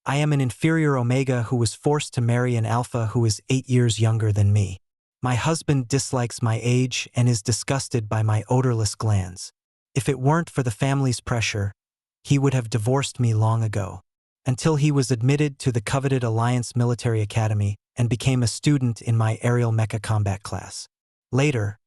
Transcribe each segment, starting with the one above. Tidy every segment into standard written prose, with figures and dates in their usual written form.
I am an inferior Omega who was forced to marry an Alpha who is 8 years younger than me. My husband dislikes my age and is disgusted by my odorless glands. If it weren't for the family's pressure, he would have divorced me long ago. Until he was admitted to the coveted Alliance Military Academy and became a student in my aerial mecha combat class. Later,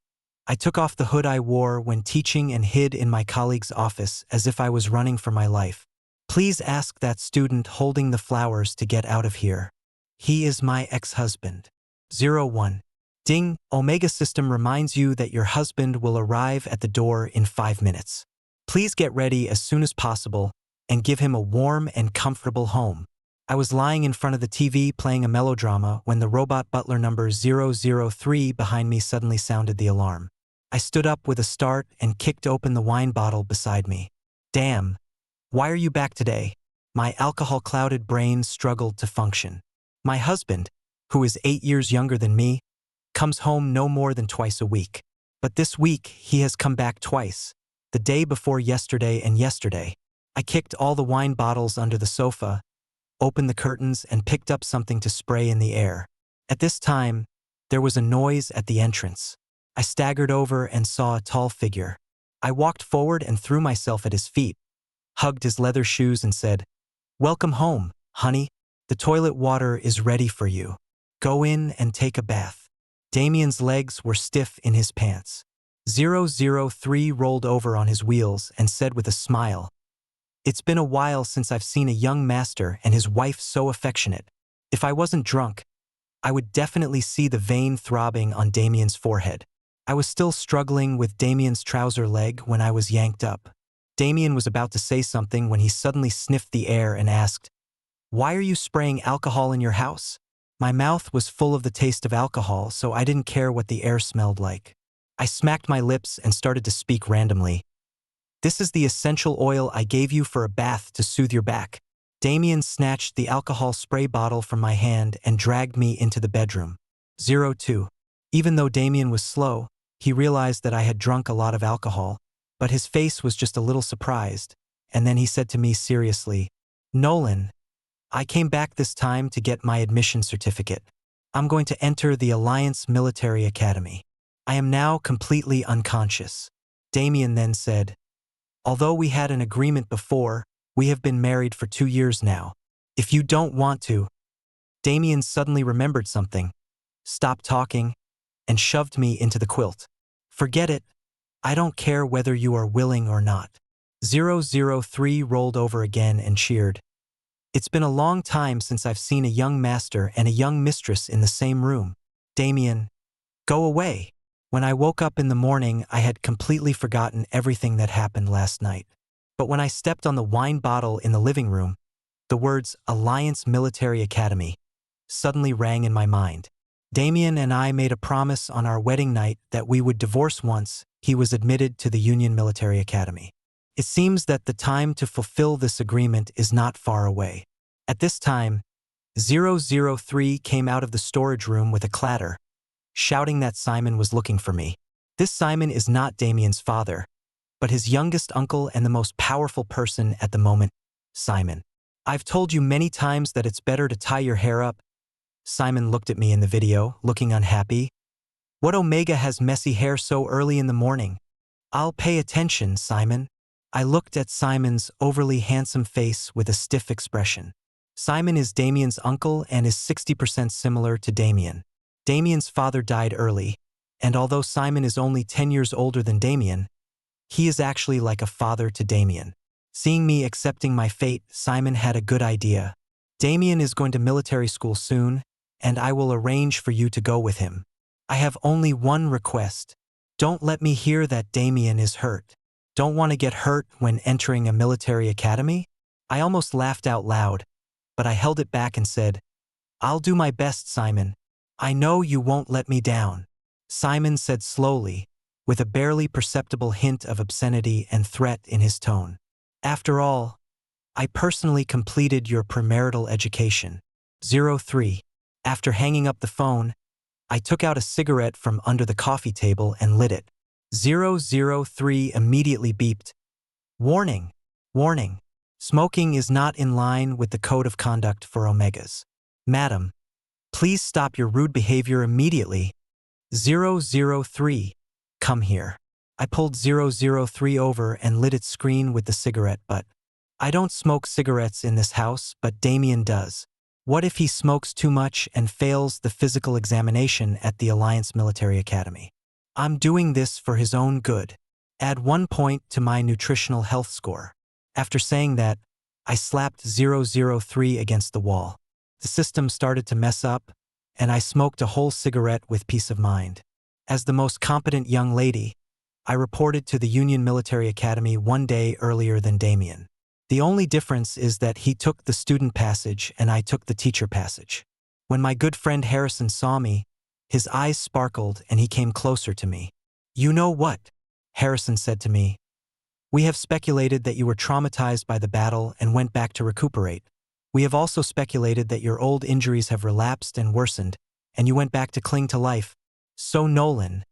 I took off the hood I wore when teaching and hid in my colleague's office as if I was running for my life. Please ask that student holding the flowers to get out of here. He is my ex-husband. 01. Ding, Omega System reminds you that your husband will arrive at the door in 5 minutes. Please get ready as soon as possible and give him a warm and comfortable home. I was lying in front of the TV playing a melodrama when the robot butler number 003 behind me suddenly sounded the alarm. I stood up with a start and kicked open the wine bottle beside me. Damn. Why are you back today? My alcohol-clouded brain struggled to function. My husband, who is 8 years younger than me, comes home no more than twice a week. But this week, he has come back twice, the day before yesterday and yesterday. I kicked all the wine bottles under the sofa, opened the curtains, and picked up something to spray in the air. At this time, there was a noise at the entrance. I staggered over and saw a tall figure. I walked forward and threw myself at his feet, hugged his leather shoes and said, "Welcome home, honey. The toilet water is ready for you. Go in and take a bath." Damian's legs were stiff in his pants. 003 rolled over on his wheels and said with a smile, "It's been a while since I've seen a young master and his wife so affectionate. If I wasn't drunk, I would definitely see the vein throbbing on Damian's forehead." I was still struggling with Damian's trouser leg when I was yanked up. Damian was about to say something when he suddenly sniffed the air and asked, "Why are you spraying alcohol in your house?" My mouth was full of the taste of alcohol, so I didn't care what the air smelled like. I smacked my lips and started to speak randomly. "This is the essential oil I gave you for a bath to soothe your back." Damian snatched the alcohol spray bottle from my hand and dragged me into the bedroom. 02. Even though Damian was slow, he realized that I had drunk a lot of alcohol, but his face was just a little surprised, and then he said to me seriously, "Nolan, I came back this time to get my admission certificate. I'm going to enter the Alliance Military Academy. I am now completely unconscious." Damian then said, "Although we had an agreement before, we have been married for 2 years now. If you don't want to..." Damian suddenly remembered something, stopped talking, and shoved me into the quilt. "Forget it. I don't care whether you are willing or not." 003 rolled over again and cheered. "It's been a long time since I've seen a young master and a young mistress in the same room. Damian, go away." When I woke up in the morning, I had completely forgotten everything that happened last night. But when I stepped on the wine bottle in the living room, the words Alliance Military Academy suddenly rang in my mind. Damian and I made a promise on our wedding night that we would divorce once he was admitted to the Union Military Academy. It seems that the time to fulfill this agreement is not far away. At this time, 003 came out of the storage room with a clatter, shouting that Simon was looking for me. This Simon is not Damian's father, but his youngest uncle and the most powerful person at the moment, Simon. "I've told you many times that it's better to tie your hair up." Simon looked at me in the video, looking unhappy. "What Omega has messy hair so early in the morning?" "I'll pay attention, Simon." I looked at Simon's overly handsome face with a stiff expression. Simon is Damian's uncle and is 60% similar to Damian. Damian's father died early, and although Simon is only 10 years older than Damian, he is actually like a father to Damian. Seeing me accepting my fate, Simon had a good idea. "Damian is going to military school soon, and I will arrange for you to go with him. I have only one request. Don't let me hear that Damian is hurt." "Don't want to get hurt when entering a military academy?" I almost laughed out loud, but I held it back and said, "I'll do my best, Simon. I know you won't let me down." Simon said slowly, with a barely perceptible hint of obscenity and threat in his tone, "After all, I personally completed your premarital education." 03. After hanging up the phone, I took out a cigarette from under the coffee table and lit it. 003 immediately beeped, "Warning, warning. Smoking is not in line with the code of conduct for Omegas. Madam, please stop your rude behavior immediately. 003. Come here. I pulled 003 over and lit its screen with the cigarette butt. I don't smoke cigarettes in this house, but Damian does. What if he smokes too much and fails the physical examination at the Alliance Military Academy? I'm doing this for his own good. Add 1 point to my nutritional health score. After saying that, I slapped 003 against the wall. The system started to mess up, and I smoked a whole cigarette with peace of mind. As the most competent young lady, I reported to the Union Military Academy 1 day earlier than Damian. The only difference is that he took the student passage and I took the teacher passage. When my good friend Harrison saw me, his eyes sparkled and he came closer to me. "You know what?" Harrison said to me. "We have speculated that you were traumatized by the battle and went back to recuperate. We have also speculated that your old injuries have relapsed and worsened, and you went back to cling to life. So Nolan,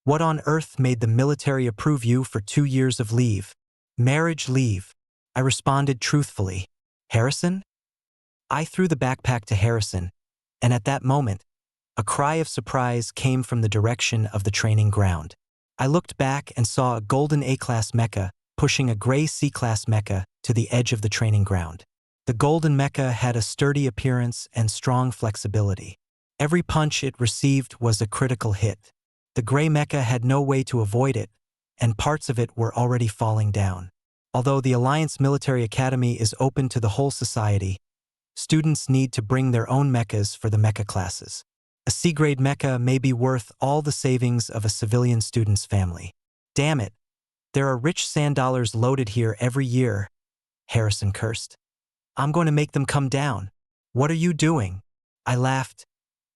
what on earth made the military approve you for 2 years of leave? Marriage leave." I responded truthfully. "Harrison?" I threw the backpack to Harrison, and at that moment, a cry of surprise came from the direction of the training ground. I looked back and saw a golden A-class Mecha pushing a gray C-class Mecha to the edge of the training ground. The golden Mecha had a sturdy appearance and strong flexibility. Every punch it received was a critical hit. The gray Mecha had no way to avoid it, and parts of it were already falling down. Although the Alliance Military Academy is open to the whole society, students need to bring their own mechas for the mecha classes. A C-grade mecha may be worth all the savings of a civilian student's family. "Damn it, there are rich sand dollars loaded here every year," Harrison cursed. "I'm going to make them come down." "What are you doing?" I laughed.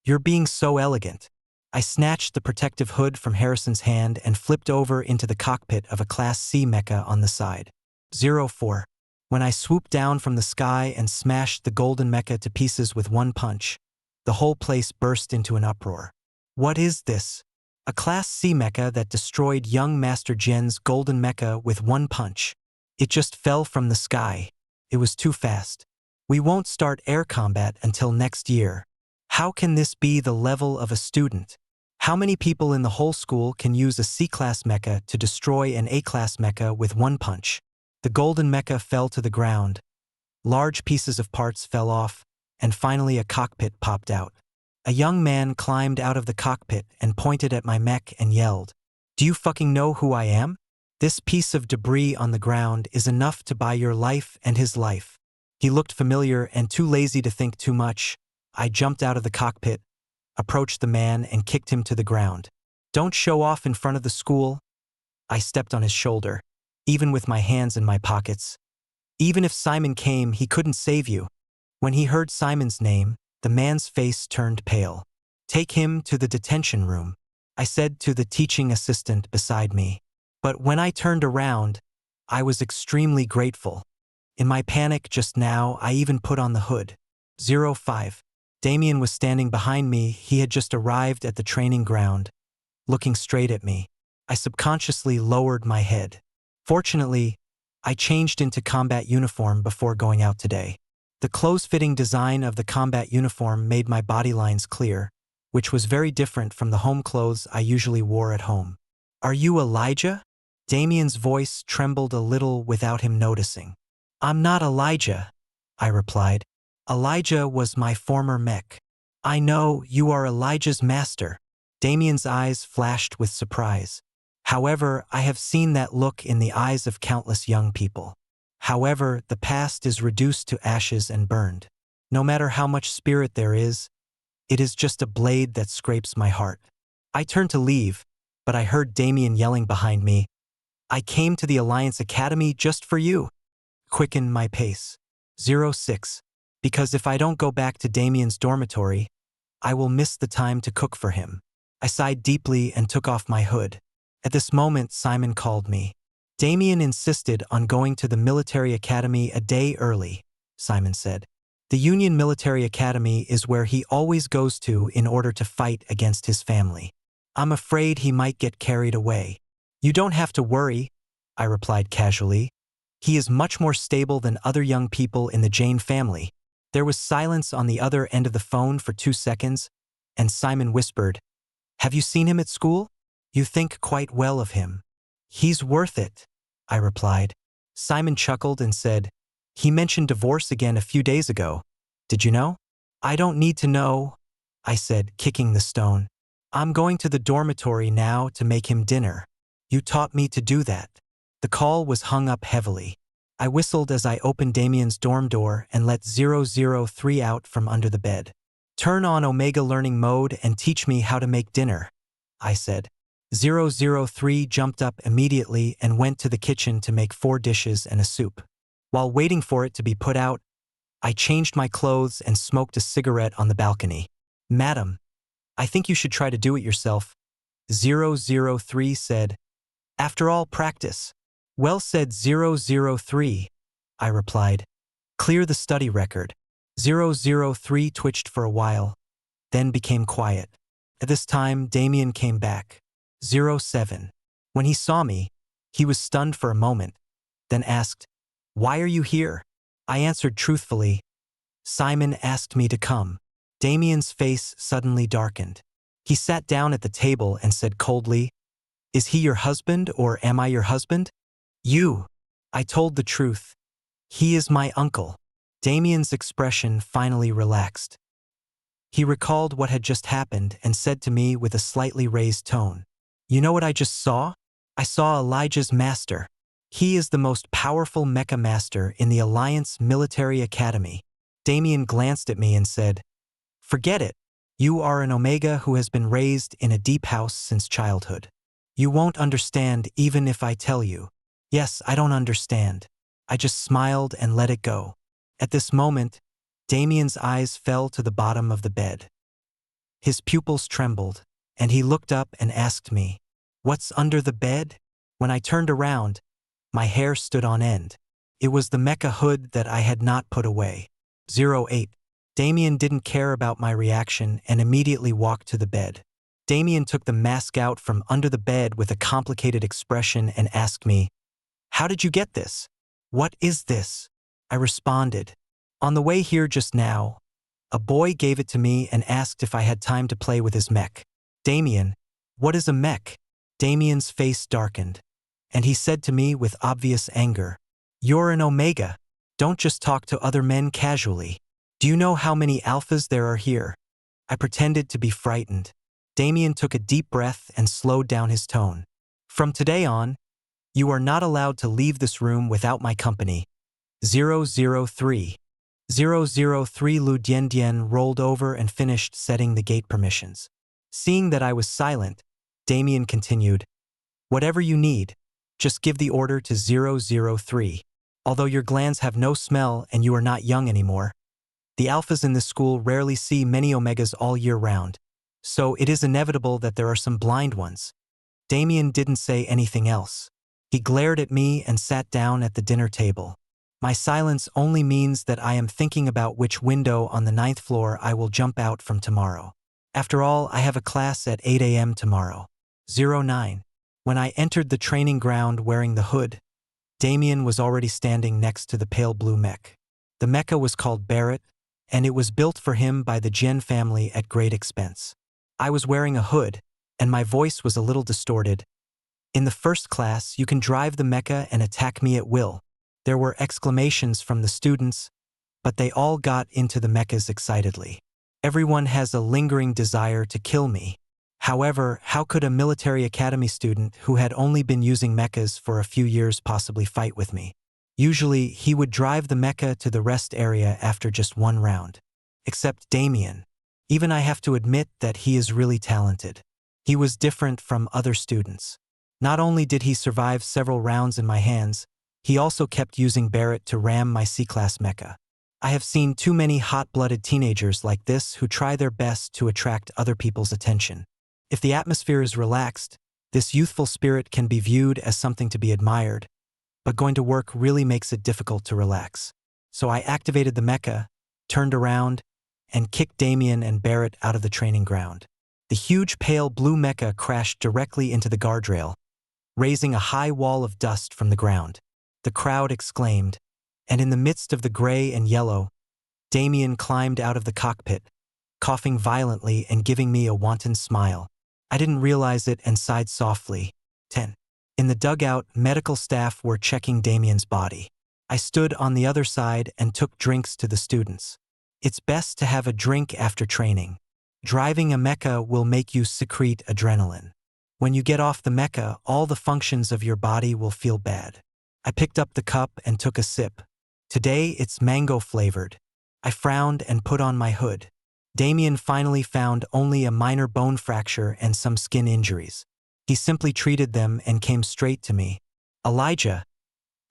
"You're being so elegant." I snatched the protective hood from Harrison's hand and flipped over into the cockpit of a Class C mecha on the side. 04. When I swooped down from the sky and smashed the golden mecha to pieces with 1 punch, the whole place burst into an uproar. "What is this? A Class C mecha that destroyed young Master Gen's golden mecha with 1 punch. It just fell from the sky. It was too fast. We won't start air combat until next year. How can this be the level of a student? How many people in the whole school can use a C-class mecha to destroy an A-class mecha with 1 punch?" The golden mecha fell to the ground. Large pieces of parts fell off, and finally a cockpit popped out. A young man climbed out of the cockpit and pointed at my mech and yelled, "Do you fucking know who I am? This piece of debris on the ground is enough to buy your life and his life." He looked familiar and too lazy to think too much. I jumped out of the cockpit, approached the man and kicked him to the ground. "Don't show off in front of the school." I stepped on his shoulder, even with my hands in my pockets. "Even if Simon came, he couldn't save you." When he heard Simon's name, the man's face turned pale. "Take him to the detention room," I said to the teaching assistant beside me. But when I turned around, I was extremely grateful. In my panic just now, I even put on the hood. 05. Damian was standing behind me. He had just arrived at the training ground, looking straight at me. I subconsciously lowered my head. Fortunately, I changed into combat uniform before going out today. The close-fitting design of the combat uniform made my body lines clear, which was very different from the home clothes I usually wore at home. "Are you Elijah?" Damian's voice trembled a little without him noticing. "I'm not Elijah," I replied. "Elijah was my former mech." "I know, you are Elijah's master." Damian's eyes flashed with surprise. "However, I have seen that look in the eyes of countless young people. However, the past is reduced to ashes and burned. No matter how much spirit there is, it is just a blade that scrapes my heart." I turned to leave, but I heard Damian yelling behind me, "I came to the Alliance Academy just for you." Quicken my pace. 06. Because if I don't go back to Damian's dormitory, I will miss the time to cook for him. I sighed deeply and took off my hood. At this moment, Simon called me. "Damian insisted on going to the military academy a day early," Simon said. "The Union Military Academy is where he always goes to in order to fight against his family. I'm afraid he might get carried away." "You don't have to worry," I replied casually. He is much more stable than other young people in the Jane family. There was silence on the other end of the phone for 2 seconds, and Simon whispered, "Have you seen him at school? You think quite well of him." "He's worth it," I replied. Simon chuckled and said, "He mentioned divorce again a few days ago. Did you know?" "I don't need to know," I said, kicking the stone. "I'm going to the dormitory now to make him dinner. You taught me to do that." The call was hung up heavily. I whistled as I opened Damian's dorm door and let 003 out from under the bed. "Turn on Omega learning mode and teach me how to make dinner," I said. 003 jumped up immediately and went to the kitchen to make 4 dishes and a soup. While waiting for it to be put out, I changed my clothes and smoked a cigarette on the balcony. "Madam, I think you should try to do it yourself," 003 said. "After all, practice." "Well said, 003, I replied. "Clear the study record." 003 twitched for a while, then became quiet. At this time, Damian came back. 07. When he saw me, he was stunned for a moment, then asked, "Why are you here?" I answered truthfully, "Simon asked me to come." Damian's face suddenly darkened. He sat down at the table and said coldly, "Is he your husband or am I your husband?" "You." I told the truth. "He is my uncle." Damian's expression finally relaxed. He recalled what had just happened and said to me with a slightly raised tone, "You know what I just saw? I saw Elijah's master. He is the most powerful Mecha master in the Alliance Military Academy." Damian glanced at me and said, "Forget it. You are an Omega who has been raised in a deep house since childhood. You won't understand even if I tell you." "Yes, I don't understand." I just smiled and let it go. At this moment, Damian's eyes fell to the bottom of the bed. His pupils trembled, and he looked up and asked me, "What's under the bed?" When I turned around, my hair stood on end. It was the Mecha hood that I had not put away. 08. Damian didn't care about my reaction and immediately walked to the bed. Damian took the mask out from under the bed with a complicated expression and asked me, "How did you get this?" "What is this?" I responded. "On the way here just now, a boy gave it to me and asked if I had time to play with his mech." "Damian, what is a mech?" Damian's face darkened, and he said to me with obvious anger, "You're an Omega. Don't just talk to other men casually. Do you know how many alphas there are here?" I pretended to be frightened. Damian took a deep breath and slowed down his tone. "From today on, you are not allowed to leave this room without my company." 003. 003 Lu Dian rolled over and finished setting the gate permissions. Seeing that I was silent, Damian continued, "Whatever you need, just give the order to 003. Although your glands have no smell and you are not young anymore, the alphas in this school rarely see many Omegas all year round, so it is inevitable that there are some blind ones." Damian didn't say anything else. He glared at me and sat down at the dinner table. My silence only means that I am thinking about which window on the 9th floor I will jump out from tomorrow. After all, I have a class at 8 a.m. tomorrow. 09. When I entered the training ground wearing the hood, Damian was already standing next to the pale blue mech. The mecha was called Barrett, and it was built for him by the Jen family at great expense. I was wearing a hood, and my voice was a little distorted. "In the first class, you can drive the mecha and attack me at will." There were exclamations from the students, but they all got into the mechas excitedly. Everyone has a lingering desire to kill me. However, how could a military academy student who had only been using mechas for a few years possibly fight with me? Usually, he would drive the mecha to the rest area after just one round. Except Damian. Even I have to admit that he is really talented. He was different from other students. Not only did he survive several rounds in my hands, he also kept using Barrett to ram my C-class mecha. I have seen too many hot-blooded teenagers like this who try their best to attract other people's attention. If the atmosphere is relaxed, this youthful spirit can be viewed as something to be admired, but going to work really makes it difficult to relax. So I activated the mecha, turned around, and kicked Damian and Barrett out of the training ground. The huge pale blue mecha crashed directly into the guardrail, raising a high wall of dust from the ground. the crowd exclaimed, and in the midst of the gray and yellow, Damian climbed out of the cockpit, coughing violently and giving me a wanton smile. I didn't realize it and sighed softly. 10. In the dugout, medical staff were checking Damian's body. I stood on the other side and took drinks to the students. It's best to have a drink after training. Driving a Mecha will make you secrete adrenaline. When you get off the Mecha, all the functions of your body will feel bad. I picked up the cup and took a sip. Today it's mango flavored. I frowned and put on my hood. Damian finally found only a minor bone fracture and some skin injuries. He simply treated them and came straight to me. Elijah,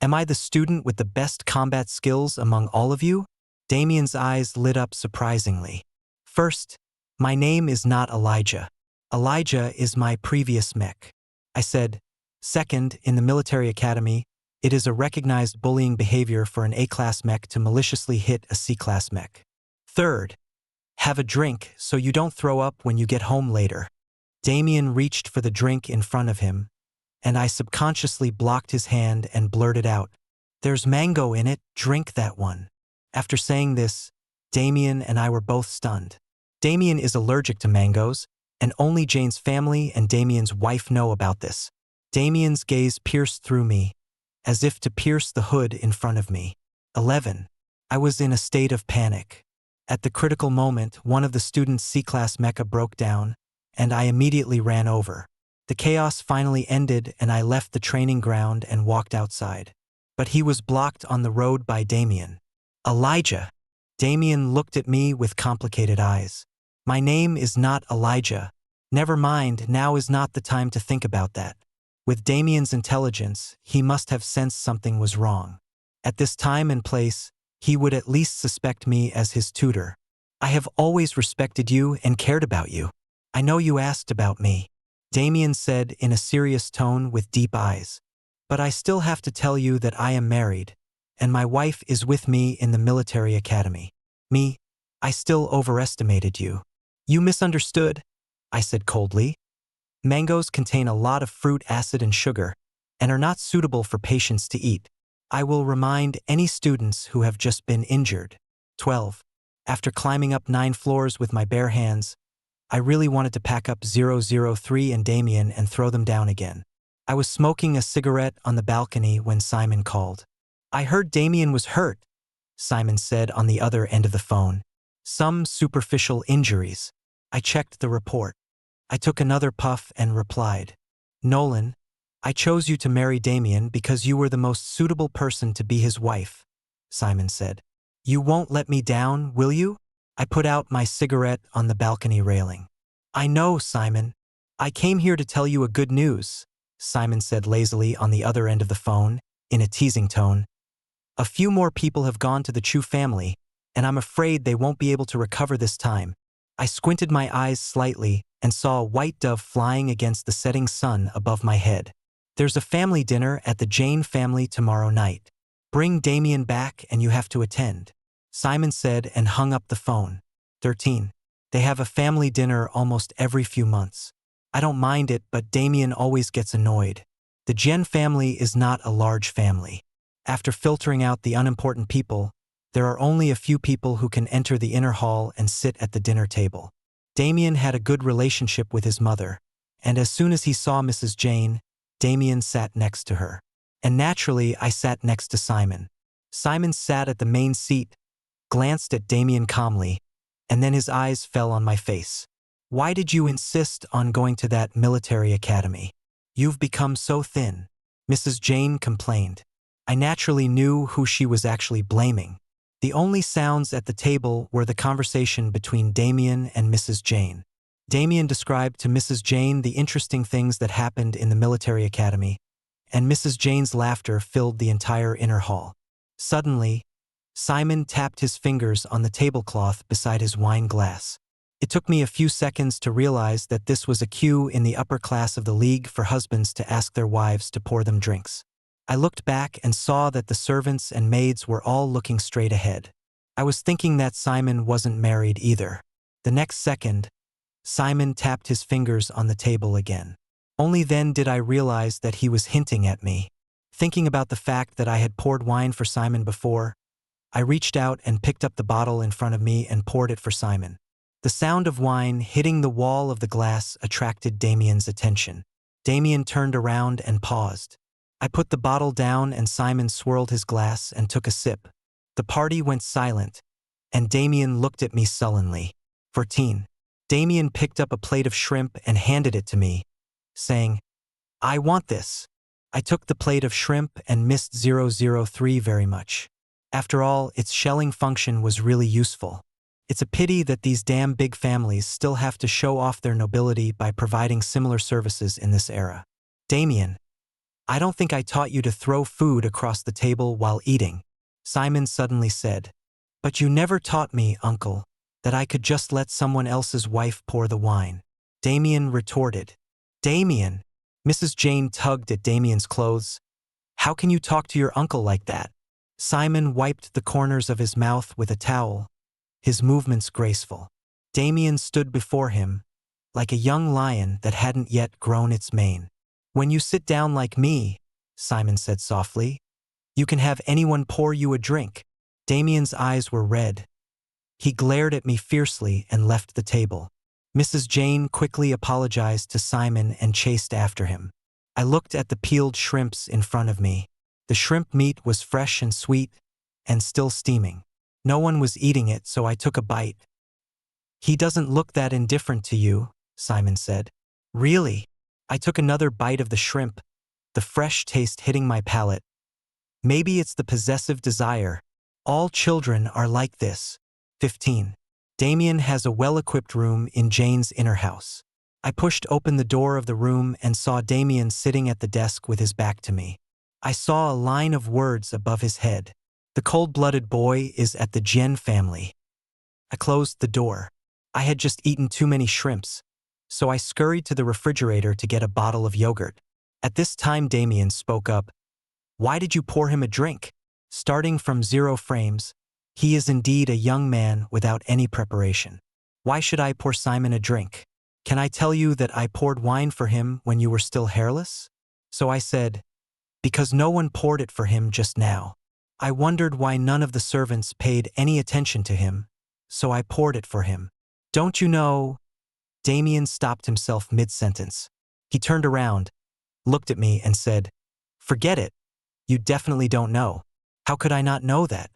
am I the student with the best combat skills among all of you? Damian's eyes lit up surprisingly. First, my name is not Elijah. Elijah is my previous mech. I said, second, in the military academy, it is a recognized bullying behavior for an A-class mech to maliciously hit a C-class mech. Third, have a drink so you don't throw up when you get home later. Damian reached for the drink in front of him, and I subconsciously blocked his hand and blurted out, "There's mango in it, drink that one." After saying this, Damian and I were both stunned. Damian is allergic to mangoes, and only Jane's family and Damian's wife know about this. Damian's gaze pierced through me, as if to pierce the hood in front of me. 11. I was in a state of panic. At the critical moment, one of the students' C-class mecha broke down, and I immediately ran over. The chaos finally ended and I left the training ground and walked outside. But he was blocked on the road by Damian. Elijah. Damian looked at me with complicated eyes. My name is not Elijah. Never mind, now is not the time to think about that. With Damian's intelligence, he must have sensed something was wrong. At this time and place, he would at least suspect me as his tutor. I have always respected you and cared about you. I know you asked about me, Damian said in a serious tone with deep eyes. But I still have to tell you that I am married, and my wife is with me in the military academy. Me? I still overestimated you. You misunderstood, I said coldly. Mangoes contain a lot of fruit acid and sugar, and are not suitable for patients to eat. I will remind any students who have just been injured. 12. After climbing up 9 floors with my bare hands, I really wanted to pack up 003 and Damian and throw them down again. I was smoking a cigarette on the balcony when Simon called. I heard Damian was hurt, Simon said on the other end of the phone. Some superficial injuries. I checked the report. I took another puff and replied, Nolan, I chose you to marry Damian because you were the most suitable person to be his wife, Simon said. You won't let me down, will you? I put out my cigarette on the balcony railing. I know, Simon. I came here to tell you a good news, Simon said lazily on the other end of the phone, in a teasing tone. A few more people have gone to the Chu family, and I'm afraid they won't be able to recover this time. I squinted my eyes slightly and saw a white dove flying against the setting sun above my head. There's a family dinner at the Jane family tomorrow night. Bring Damian back and you have to attend, Simon said and hung up the phone. 13. They have a family dinner almost every few months. I don't mind it, but Damian always gets annoyed. The Jen family is not a large family. After filtering out the unimportant people, there are only a few people who can enter the inner hall and sit at the dinner table. Damian had a good relationship with his mother, and as soon as he saw Mrs. Jane, Damian sat next to her. And naturally, I sat next to Simon. Simon sat at the main seat, glanced at Damian calmly, and then his eyes fell on my face. Why did you insist on going to that military academy? You've become so thin, Mrs. Jane complained. I naturally knew who she was actually blaming. The only sounds at the table were the conversation between Damian and Mrs. Jane. Damian described to Mrs. Jane the interesting things that happened in the military academy, and Mrs. Jane's laughter filled the entire inner hall. Suddenly, Simon tapped his fingers on the tablecloth beside his wine glass. It took me a few seconds to realize that this was a cue in the upper class of the League for husbands to ask their wives to pour them drinks. I looked back and saw that the servants and maids were all looking straight ahead. I was thinking that Simon wasn't married either. The next second, Simon tapped his fingers on the table again. Only then did I realize that he was hinting at me. Thinking about the fact that I had poured wine for Simon before, I reached out and picked up the bottle in front of me and poured it for Simon. The sound of wine hitting the wall of the glass attracted Damian's attention. Damian turned around and paused. I put the bottle down and Simon swirled his glass and took a sip. The party went silent, and Damian looked at me sullenly. 14. Damian picked up a plate of shrimp and handed it to me, saying, "I want this." I took the plate of shrimp and missed 003 very much. After all, its shelling function was really useful. It's a pity that these damn big families still have to show off their nobility by providing similar services in this era. Damian, I don't think I taught you to throw food across the table while eating, Simon suddenly said. But you never taught me, uncle, that I could just let someone else's wife pour the wine. Damian retorted. Damian! Mrs. Jane tugged at Damian's clothes. How can you talk to your uncle like that? Simon wiped the corners of his mouth with a towel, his movements graceful. Damian stood before him, like a young lion that hadn't yet grown its mane. When you sit down like me, Simon said softly, you can have anyone pour you a drink. Damian's eyes were red. He glared at me fiercely and left the table. Mrs. Jane quickly apologized to Simon and chased after him. I looked at the peeled shrimps in front of me. The shrimp meat was fresh and sweet, and still steaming. No one was eating it, so I took a bite. He doesn't look that indifferent to you, Simon said. Really? I took another bite of the shrimp, the fresh taste hitting my palate. Maybe it's the possessive desire. All children are like this. 15. Damian has a well-equipped room in Jane's inner house. I pushed open the door of the room and saw Damian sitting at the desk with his back to me. I saw a line of words above his head. The cold-blooded boy is at the Jen family. I closed the door. I had just eaten too many shrimps, so I scurried to the refrigerator to get a bottle of yogurt. At this time Damian spoke up. Why did you pour him a drink? Starting from 0 frames, he is indeed a young man without any preparation. Why should I pour Simon a drink? Can I tell you that I poured wine for him when you were still hairless? So I said, because no one poured it for him just now. I wondered why none of the servants paid any attention to him, so I poured it for him. Don't you know? Damian stopped himself mid-sentence. He turned around, looked at me and said, forget it. You definitely don't know. How could I not know that?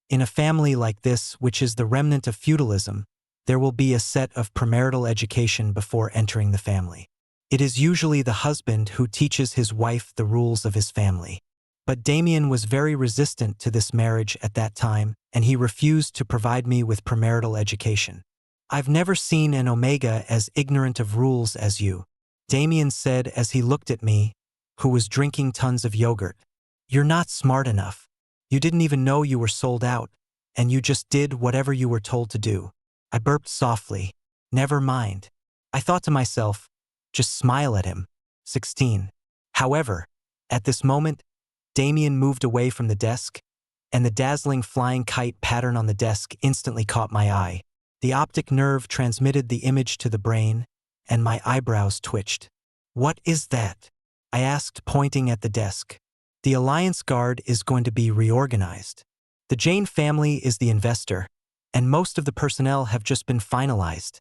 In a family like this, which is the remnant of feudalism, there will be a set of premarital education before entering the family. It is usually the husband who teaches his wife the rules of his family. But Damian was very resistant to this marriage at that time, and he refused to provide me with premarital education. I've never seen an Omega as ignorant of rules as you, Damian said as he looked at me, who was drinking tons of yogurt. You're not smart enough. You didn't even know you were sold out, and you just did whatever you were told to do. I burped softly. Never mind. I thought to myself, just smile at him. 16. However, at this moment, Damian moved away from the desk, and the dazzling flying kite pattern on the desk instantly caught my eye. The optic nerve transmitted the image to the brain, and my eyebrows twitched. What is that? I asked, pointing at the desk. The Alliance Guard is going to be reorganized. The Jane family is the investor, and most of the personnel have just been finalized,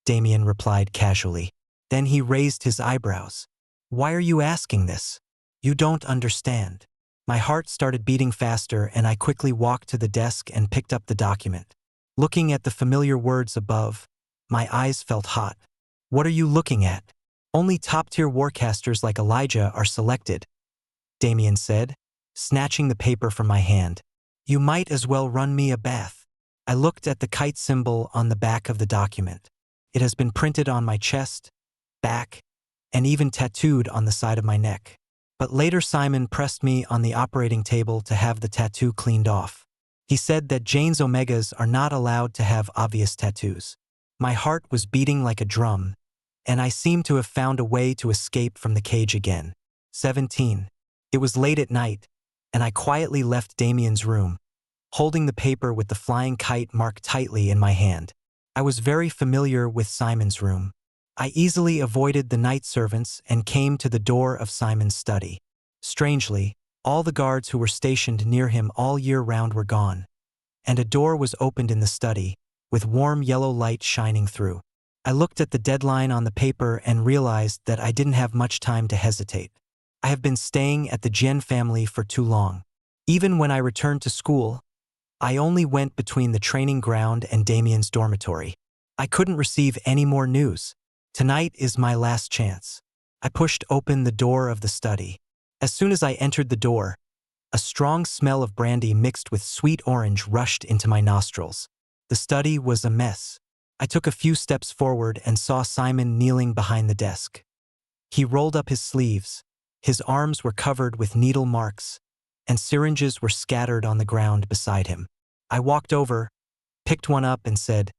Damian replied casually. Then he raised his eyebrows. Why are you asking this? You don't understand. My heart started beating faster, and I quickly walked to the desk and picked up the document. Looking at the familiar words above, my eyes felt hot. What are you looking at? Only top-tier warcasters like Elijah are selected, Damian said, snatching the paper from my hand. You might as well run me a bath. I looked at the kite symbol on the back of the document. It has been printed on my chest, back, and even tattooed on the side of my neck. But later Simon pressed me on the operating table to have the tattoo cleaned off. He said that Jane's Omegas are not allowed to have obvious tattoos. My heart was beating like a drum, and I seemed to have found a way to escape from the cage again. 17. It was late at night, and I quietly left Damian's room, holding the paper with the flying kite marked tightly in my hand. I was very familiar with Simon's room. I easily avoided the night servants and came to the door of Simon's study. Strangely, All the guards who were stationed near him all year round were gone, and a door was opened in the study, with warm yellow light shining through. I looked at the deadline on the paper and realized that I didn't have much time to hesitate. I have been staying at the Jian family for too long. Even when I returned to school, I only went between the training ground and Damian's dormitory. I couldn't receive any more news. Tonight is my last chance. I pushed open the door of the study. As soon as I entered the door, a strong smell of brandy mixed with sweet orange rushed into my nostrils. The study was a mess. I took a few steps forward and saw Simon kneeling behind the desk. He rolled up his sleeves. His arms were covered with needle marks, and syringes were scattered on the ground beside him. I walked over, picked one up and said,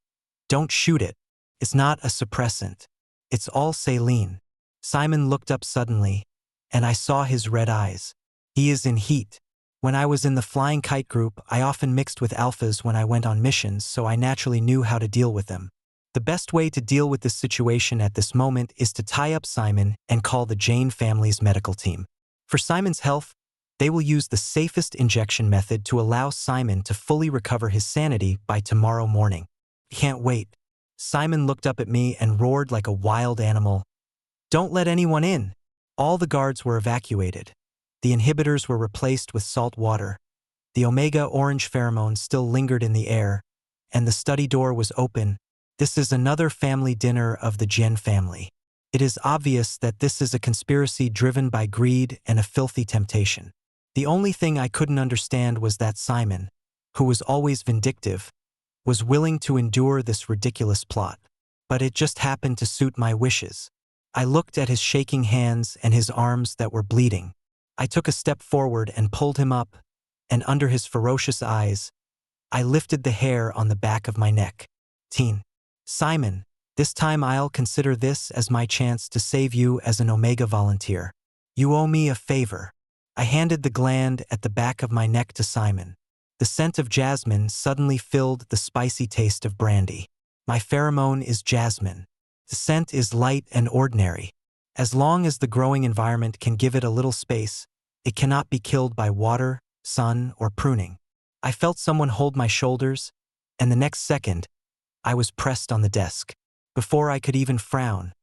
"Don't shoot it. It's not a suppressant. It's all saline." Simon looked up suddenly, and I saw his red eyes. He is in heat. When I was in the flying kite group, I often mixed with alphas when I went on missions, so I naturally knew how to deal with them. The best way to deal with this situation at this moment is to tie up Simon and call the Jane family's medical team. For Simon's health, they will use the safest injection method to allow Simon to fully recover his sanity by tomorrow morning. Can't wait. Simon looked up at me and roared like a wild animal. "Don't let anyone in." All the guards were evacuated. The inhibitors were replaced with salt water. The omega orange pheromone still lingered in the air, and the study door was open. This is another family dinner of the Jian family. It is obvious that this is a conspiracy driven by greed and a filthy temptation. The only thing I couldn't understand was that Simon, who was always vindictive, was willing to endure this ridiculous plot. But it just happened to suit my wishes. I looked at his shaking hands and his arms that were bleeding. I took a step forward and pulled him up, and under his ferocious eyes, I lifted the hair on the back of my neck. Simon, this time I'll consider this as my chance to save you as an Omega volunteer. You owe me a favor. I handed the gland at the back of my neck to Simon. The scent of jasmine suddenly filled the spicy taste of brandy. My pheromone is jasmine. The scent is light and ordinary. As long as the growing environment can give it a little space, it cannot be killed by water, sun, or pruning. I felt someone hold my shoulders, and the next second, I was pressed on the desk. Before I could even frown,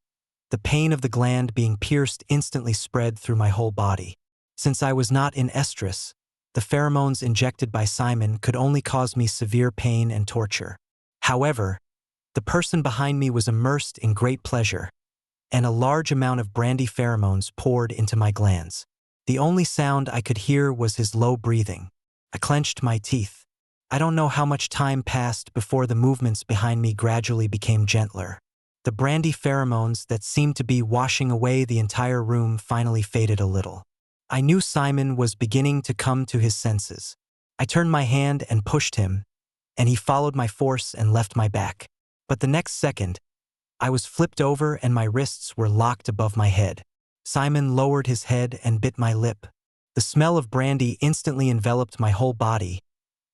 the pain of the gland being pierced instantly spread through my whole body. Since I was not in estrus, the pheromones injected by Simon could only cause me severe pain and torture. However, the person behind me was immersed in great pleasure, and a large amount of brandy pheromones poured into my glands. The only sound I could hear was his low breathing. I clenched my teeth. I don't know how much time passed before the movements behind me gradually became gentler. The brandy pheromones that seemed to be washing away the entire room finally faded a little. I knew Simon was beginning to come to his senses. I turned my hand and pushed him, and he followed my force and left my back. But the next second, I was flipped over and my wrists were locked above my head. Simon lowered his head and bit my lip. The smell of brandy instantly enveloped my whole body,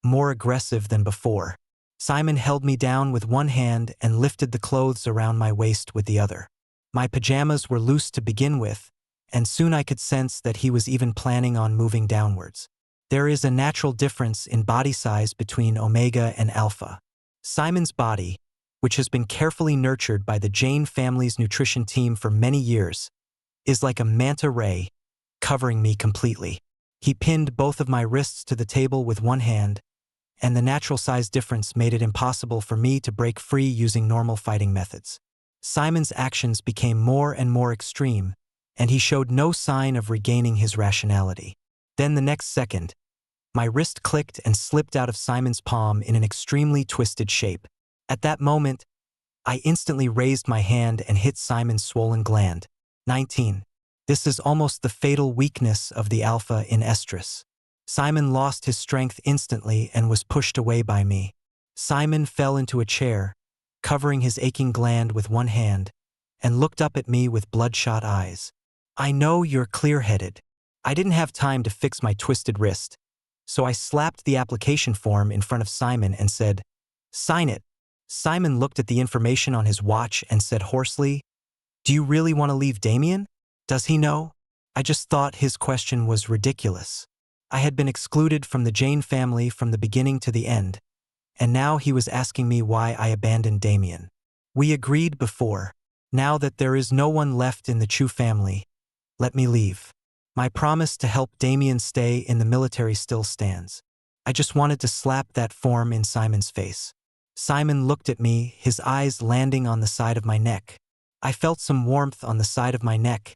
more aggressive than before. Simon held me down with one hand and lifted the clothes around my waist with the other. My pajamas were loose to begin with, and soon I could sense that he was even planning on moving downwards. There is a natural difference in body size between Omega and Alpha. Simon's body, which has been carefully nurtured by the Jane family's nutrition team for many years, is like a manta ray, covering me completely. He pinned both of my wrists to the table with one hand, and the natural size difference made it impossible for me to break free using normal fighting methods. Simon's actions became more and more extreme, and he showed no sign of regaining his rationality. Then the next second, my wrist clicked and slipped out of Simon's palm in an extremely twisted shape. At that moment, I instantly raised my hand and hit Simon's swollen gland. 19. This is almost the fatal weakness of the alpha in estrus. Simon lost his strength instantly and was pushed away by me. Simon fell into a chair, covering his aching gland with one hand, and looked up at me with bloodshot eyes. I know you're clear-headed. I didn't have time to fix my twisted wrist, so I slapped the application form in front of Simon and said, "Sign it." Simon looked at the information on his watch and said hoarsely, "Do you really want to leave Damian? Does he know?" I just thought his question was ridiculous. I had been excluded from the Jane family from the beginning to the end, and now he was asking me why I abandoned Damian. We agreed before. Now that there is no one left in the Chu family, let me leave. My promise to help Damian stay in the military still stands. I just wanted to slap that form in Simon's face. Simon looked at me, his eyes landing on the side of my neck. I felt some warmth on the side of my neck,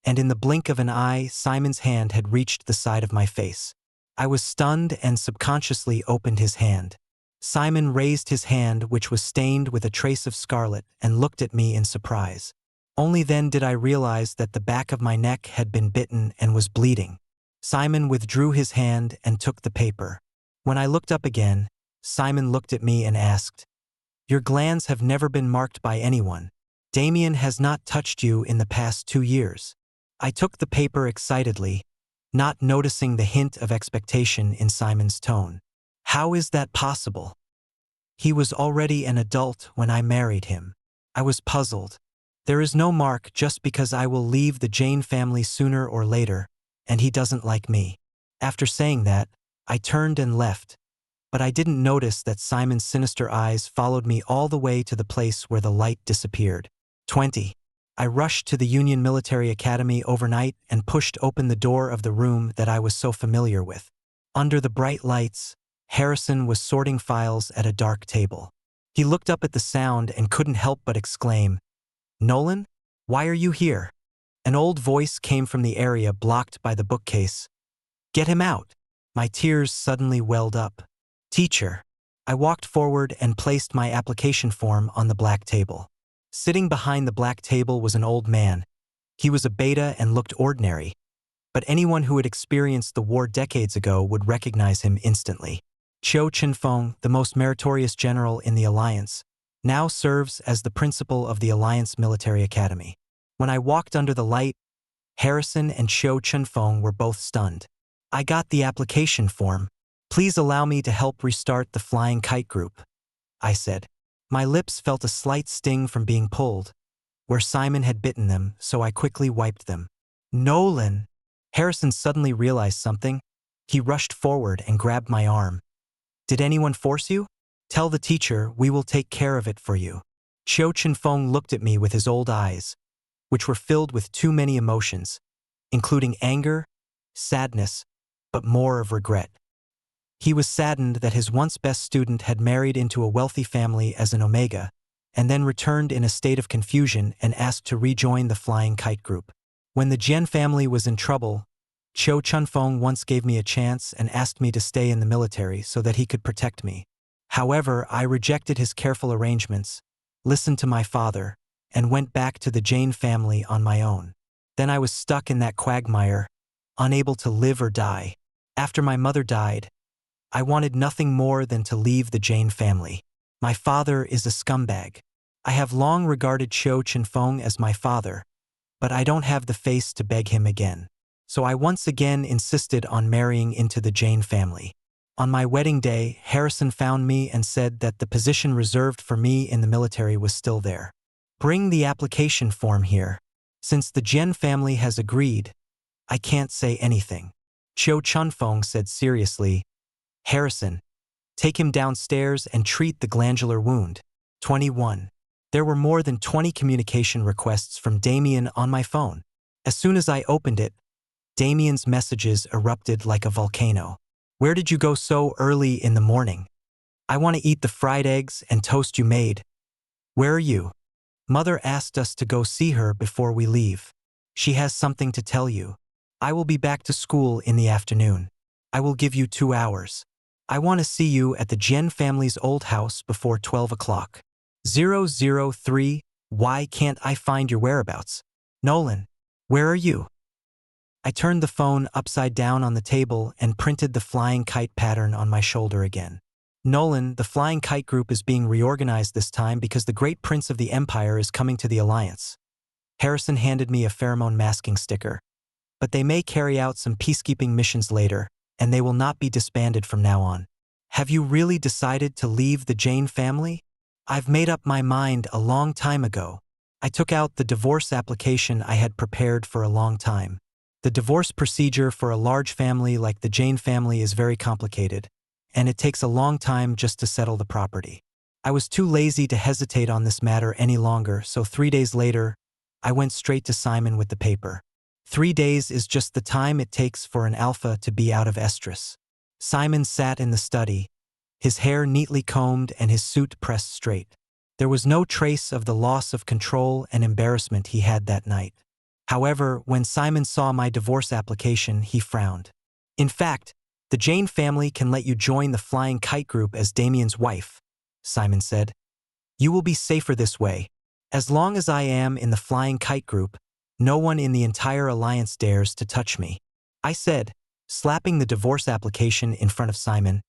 and in the blink of an eye, Simon's hand had reached the side of my face. I was stunned and subconsciously opened his hand. Simon raised his hand, which was stained with a trace of scarlet, and looked at me in surprise. Only then did I realize that the back of my neck had been bitten and was bleeding. Simon withdrew his hand and took the paper. When I looked up again, Simon looked at me and asked, "Your glands have never been marked by anyone. Damian has not touched you in the past 2 years." I took the paper excitedly, not noticing the hint of expectation in Simon's tone. How is that possible? He was already an adult when I married him. I was puzzled. There is no mark just because I will leave the Jane family sooner or later, and he doesn't like me. After saying that, I turned and left, but I didn't notice that Simon's sinister eyes followed me all the way to the place where the light disappeared. 20. I rushed to the Union Military Academy overnight and pushed open the door of the room that I was so familiar with. Under the bright lights, Harrison was sorting files at a dark table. He looked up at the sound and couldn't help but exclaim, "Nolan, why are you here?" An old voice came from the area blocked by the bookcase. "Get him out." My tears suddenly welled up. "Teacher." I walked forward and placed my application form on the black table. Sitting behind the black table was an old man. He was a beta and looked ordinary, but anyone who had experienced the war decades ago would recognize him instantly. Chiu Chenfeng, the most meritorious general in the Alliance, now serves as the principal of the Alliance Military Academy. When I walked under the light, Harrison and Chiu Chenfeng were both stunned. "I got the application form. Please allow me to help restart the Flying Kite group," I said. My lips felt a slight sting from being pulled, where Simon had bitten them, so I quickly wiped them. "Nolan!" Harrison suddenly realized something. He rushed forward and grabbed my arm. "Did anyone force you? Tell the teacher we will take care of it for you." Chiu Chenfeng looked at me with his old eyes, which were filled with too many emotions, including anger, sadness, but more of regret. He was saddened that his once best student had married into a wealthy family as an Omega, and then returned in a state of confusion and asked to rejoin the Flying Kite group. When the Jian family was in trouble, Chiu Chenfeng once gave me a chance and asked me to stay in the military so that he could protect me. However, I rejected his careful arrangements, listened to my father, and went back to the Jane family on my own. Then I was stuck in that quagmire, unable to live or die. After my mother died, I wanted nothing more than to leave the Jane family. My father is a scumbag. I have long regarded Chiu Chenfeng as my father, but I don't have the face to beg him again. So I once again insisted on marrying into the Jane family. On my wedding day, Harrison found me and said that the position reserved for me in the military was still there. "Bring the application form here. Since the Jian family has agreed, I can't say anything." Chiu Chenfeng said seriously, "Harrison, take him downstairs and treat the glandular wound." 21. There were more than 20 communication requests from Damian on my phone. As soon as I opened it, Damian's messages erupted like a volcano. "Where did you go so early in the morning? I want to eat the fried eggs and toast you made. Where are you? Mother asked us to go see her before we leave. She has something to tell you. I will be back to school in the afternoon. I will give you 2 hours. I want to see you at the Jian family's old house before 12 o'clock. 003, why can't I find your whereabouts? Nolan, where are you?" I turned the phone upside down on the table and printed the flying kite pattern on my shoulder again. "Nolan, the Flying Kite group is being reorganized this time because the great prince of the empire is coming to the Alliance." Harrison handed me a pheromone masking sticker. "But they may carry out some peacekeeping missions later, and they will not be disbanded from now on. Have you really decided to leave the Jane family?" "I've made up my mind a long time ago. I took out the divorce application I had prepared for a long time. The divorce procedure for a large family like the Jane family is very complicated, and it takes a long time just to settle the property. I was too lazy to hesitate on this matter any longer, so 3 days later, I went straight to Simon with the paper. 3 days is just the time it takes for an alpha to be out of estrus. Simon sat in the study, his hair neatly combed and his suit pressed straight. There was no trace of the loss of control and embarrassment he had that night. However, when Simon saw my divorce application, he frowned. In fact, the Jane family can let you join the Flying Kite group as Damian's wife, Simon said. You will be safer this way. As long as I am in the Flying Kite group, no one in the entire alliance dares to touch me. I said, slapping the divorce application in front of Simon.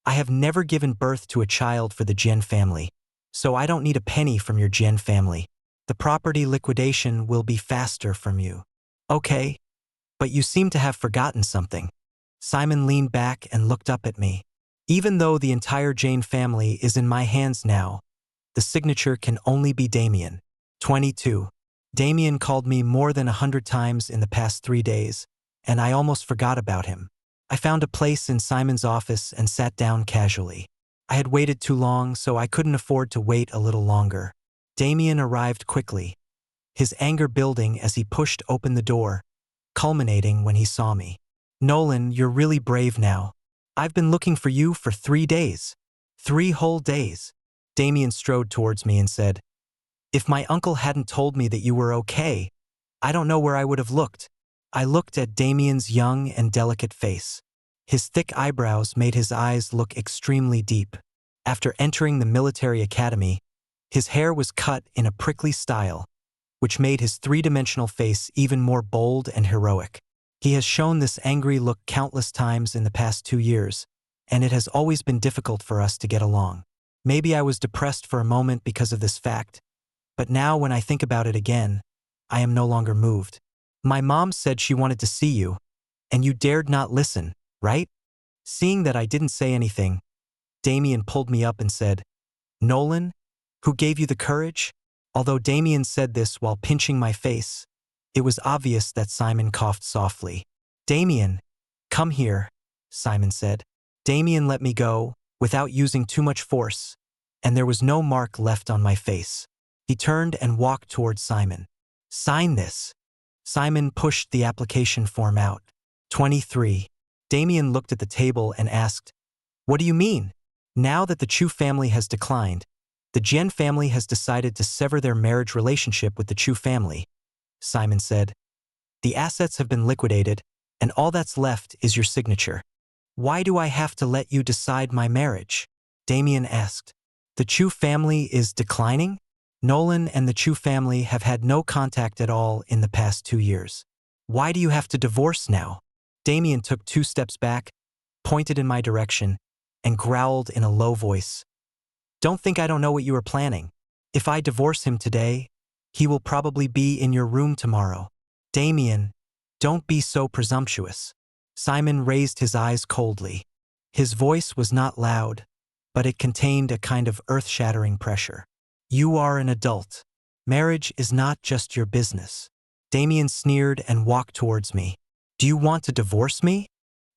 I have never given birth to a child for the Jen family, so I don't need a penny from your Jen family. The property liquidation will be faster from you. Okay, but you seem to have forgotten something. Simon leaned back and looked up at me. Even though the entire Jane family is in my hands now, the signature can only be Damian. 22. Damian called me more than 100 times in the past 3 days, and I almost forgot about him. I found a place in Simon's office and sat down casually. I had waited too long, so I couldn't afford to wait a little longer. Damian arrived quickly, his anger building as he pushed open the door, culminating when he saw me. Nolan, you're really brave now. I've been looking for you for 3 days. 3 whole days. Damian strode towards me and said, if my uncle hadn't told me that you were okay, I don't know where I would have looked. I looked at Damian's young and delicate face. His thick eyebrows made his eyes look extremely deep. After entering the military academy, his hair was cut in a prickly style, which made his 3-dimensional face even more bold and heroic. He has shown this angry look countless times in the past 2 years, and it has always been difficult for us to get along. Maybe I was depressed for a moment because of this fact, but now when I think about it again, I am no longer moved. My mom said she wanted to see you, and you dared not listen, right? Seeing that I didn't say anything, Damian pulled me up and said, Nolan, who gave you the courage? Although Damian said this while pinching my face, it was obvious that Simon coughed softly. Damian, come here, Simon said. Damian let me go, without using too much force, and there was no mark left on my face. He turned and walked towards Simon. Sign this. Simon pushed the application form out. 23. Damian looked at the table and asked, what do you mean? Now that the Chu family has declined, the Jen family has decided to sever their marriage relationship with the Chu family, Simon said. The assets have been liquidated, and all that's left is your signature. Why do I have to let you decide my marriage? Damian asked. The Chu family is declining? Nolan and the Chu family have had no contact at all in the past 2 years. Why do you have to divorce now? Damian took 2 steps back, pointed in my direction, and growled in a low voice. Don't think I don't know what you are planning. If I divorce him today, he will probably be in your room tomorrow. Damian, don't be so presumptuous. Simon raised his eyes coldly. His voice was not loud, but it contained a kind of earth-shattering pressure. You are an adult. Marriage is not just your business. Damian sneered and walked towards me. Do you want to divorce me?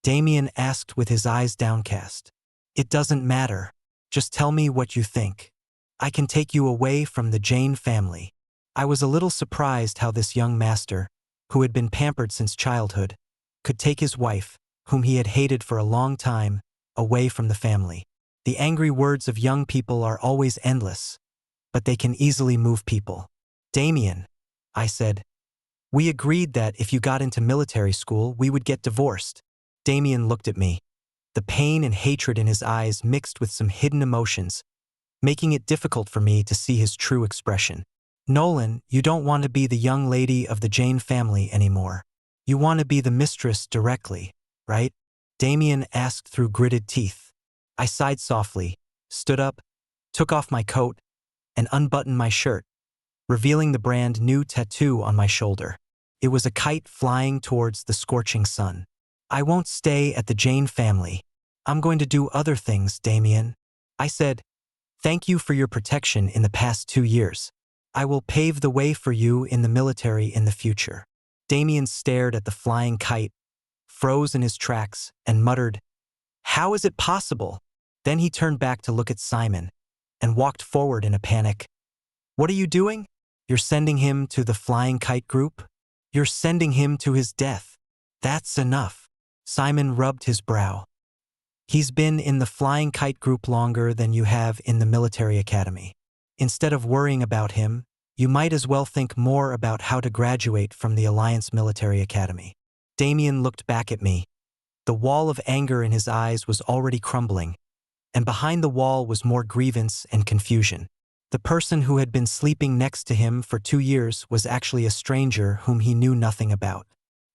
Damian asked with his eyes downcast. It doesn't matter. Just tell me what you think. I can take you away from the Jane family. I was a little surprised how this young master, who had been pampered since childhood, could take his wife, whom he had hated for a long time, away from the family. The angry words of young people are always endless, but they can easily move people. Damian, I said, we agreed that if you got into military school, we would get divorced. Damian looked at me. The pain and hatred in his eyes mixed with some hidden emotions, making it difficult for me to see his true expression. Nolan, you don't want to be the young lady of the Jane family anymore. You want to be the mistress directly, right? Damian asked through gritted teeth. I sighed softly, stood up, took off my coat, and unbuttoned my shirt, revealing the brand new tattoo on my shoulder. It was a kite flying towards the scorching sun. I won't stay at the Jane family. I'm going to do other things, Damian. I said, thank you for your protection in the past 2 years. I will pave the way for you in the military in the future. Damian stared at the flying kite, froze in his tracks, and muttered, "How is it possible?" Then he turned back to look at Simon and walked forward in a panic. "What are you doing? You're sending him to the flying kite group? You're sending him to his death. That's enough." Simon rubbed his brow. "He's been in the flying kite group longer than you have in the military academy. Instead of worrying about him, you might as well think more about how to graduate from the Alliance Military Academy." Damian looked back at me. The wall of anger in his eyes was already crumbling, and behind the wall was more grievance and confusion. The person who had been sleeping next to him for 2 years was actually a stranger whom he knew nothing about.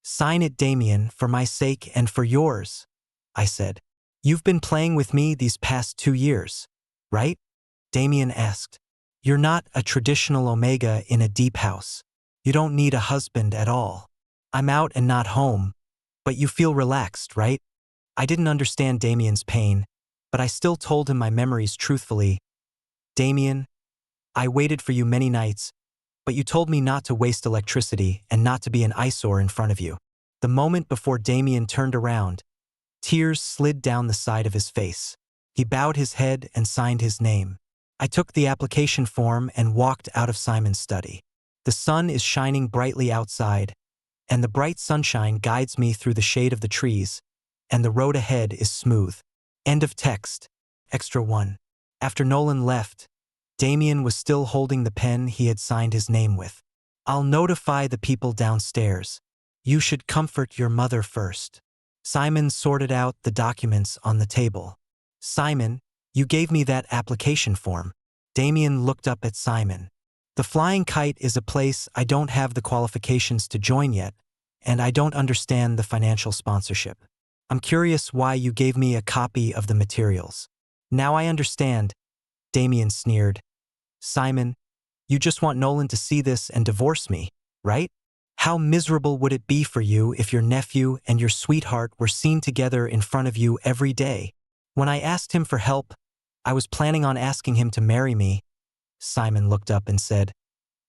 "Sign it, Damian, for my sake and for yours," I said. "You've been playing with me these past 2 years, right?" Damian asked. "You're not a traditional Omega in a deep house. You don't need a husband at all. I'm out and not home, but you feel relaxed, right?" I didn't understand Damian's pain, but I still told him my memories truthfully. "Damian, I waited for you many nights, but you told me not to waste electricity and not to be an eyesore in front of you." The moment before Damian turned around, tears slid down the side of his face. He bowed his head and signed his name. I took the application form and walked out of Simon's study. The sun is shining brightly outside, and the bright sunshine guides me through the shade of the trees, and the road ahead is smooth. End of text. Extra 1. After Nolan left, Damian was still holding the pen he had signed his name with. "I'll notify the people downstairs. You should comfort your mother first." Simon sorted out the documents on the table. "Simon, you gave me that application form." Damian looked up at Simon. "The Flying Kite is a place I don't have the qualifications to join yet, and I don't understand the financial sponsorship. I'm curious why you gave me a copy of the materials." "Now I understand," Damian sneered. "Simon, you just want Nolan to see this and divorce me, right? How miserable would it be for you if your nephew and your sweetheart were seen together in front of you every day? When I asked him for help, I was planning on asking him to marry me." Simon looked up and said,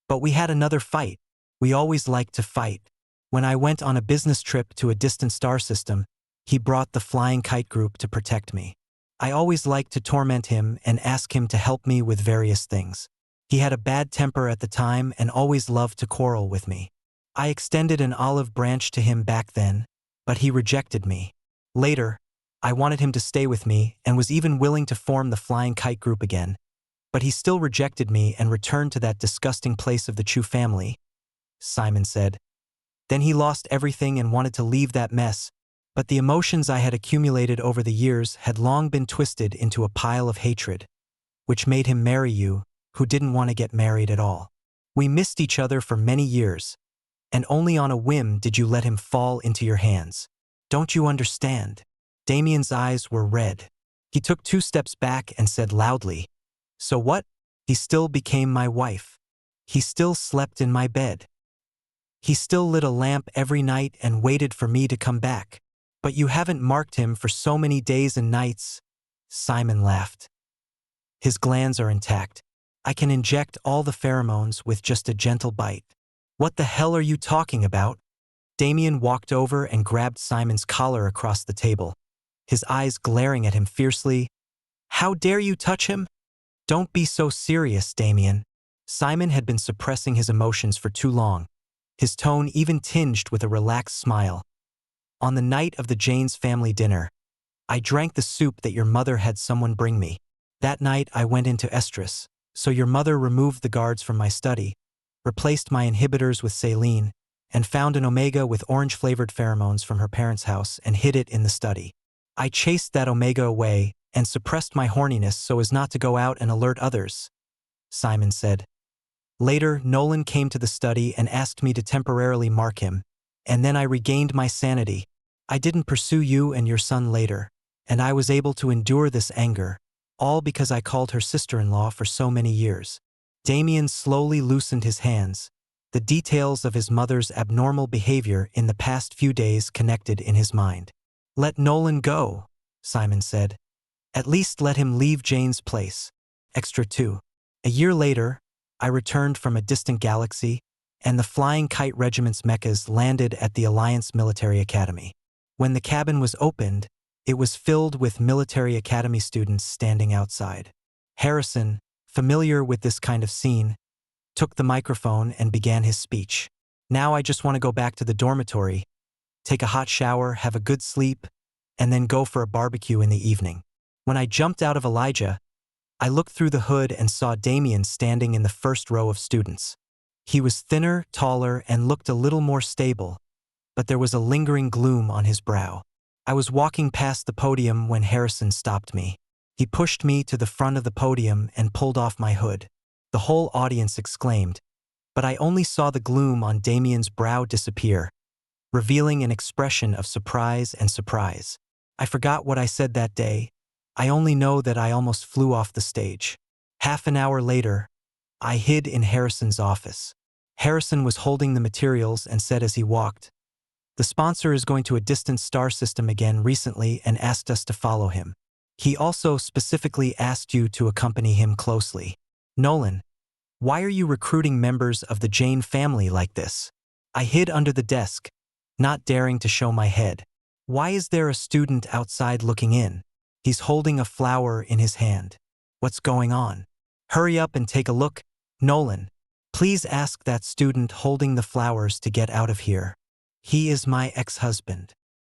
"But we had another fight. We always like to fight. When I went on a business trip to a distant star system, he brought the Flying Kite group to protect me. I always liked to torment him and ask him to help me with various things. He had a bad temper at the time and always loved to quarrel with me. I extended an olive branch to him back then, but he rejected me. Later, I wanted him to stay with me and was even willing to form the Flying Kite group again, but he still rejected me and returned to that disgusting place of the Chu family," Simon said. "Then he lost everything and wanted to leave that mess, but the emotions I had accumulated over the years had long been twisted into a pile of hatred, which made him marry you, who didn't want to get married at all. We missed each other for many years, and only on a whim did you let him fall into your hands. Don't you understand?" Damian's eyes were red. He took 2 steps back and said loudly, "So what? He still became my wife. He still slept in my bed. He still lit a lamp every night and waited for me to come back. But you haven't marked him for so many days and nights." Simon laughed. "His glands are intact. I can inject all the pheromones with just a gentle bite." "What the hell are you talking about?" Damian walked over and grabbed Simon's collar across the table, his eyes glaring at him fiercely. "How dare you touch him?" "Don't be so serious, Damian." Simon had been suppressing his emotions for too long, his tone even tinged with a relaxed smile. "On the night of the Jane's family dinner, I drank the soup that your mother had someone bring me. That night I went into estrus, so your mother removed the guards from my study, replaced my inhibitors with saline, and found an omega with orange-flavored pheromones from her parents' house and hid it in the study. I chased that omega away and suppressed my horniness so as not to go out and alert others," Simon said. "Later, Nolan came to the study and asked me to temporarily mark him, and then I regained my sanity. I didn't pursue you and your son later, and I was able to endure this anger, all because I called her sister-in-law for so many years." Damian slowly loosened his hands, the details of his mother's abnormal behavior in the past few days connected in his mind. "Let Nolan go," Simon said. "At least let him leave Jane's place." Extra 2. A year later, I returned from a distant galaxy, and the Flying Kite Regiment's mechas landed at the Alliance Military Academy. When the cabin was opened, it was filled with military academy students standing outside. Harrison, familiar with this kind of scene, took the microphone and began his speech. Now I just want to go back to the dormitory, take a hot shower, have a good sleep, and then go for a barbecue in the evening. When I jumped out of Elijah, I looked through the hood and saw Damian standing in the first row of students. He was thinner, taller, and looked a little more stable, but there was a lingering gloom on his brow. I was walking past the podium when Harrison stopped me. He pushed me to the front of the podium and pulled off my hood. The whole audience exclaimed, but I only saw the gloom on Damian's brow disappear, revealing an expression of surprise and surprise. I forgot what I said that day. I only know that I almost flew off the stage. Half an hour later, I hid in Harrison's office. Harrison was holding the materials and said as he walked, "The sponsor is going to a distant star system again recently and asked us to follow him. He also specifically asked you to accompany him closely. Nolan, why are you recruiting members of the Jane family like this?" I hid under the desk, not daring to show my head. "Why is there a student outside looking in? He's holding a flower in his hand. What's going on? Hurry up and take a look. Nolan, please ask that student holding the flowers to get out of here. He is my ex-husband."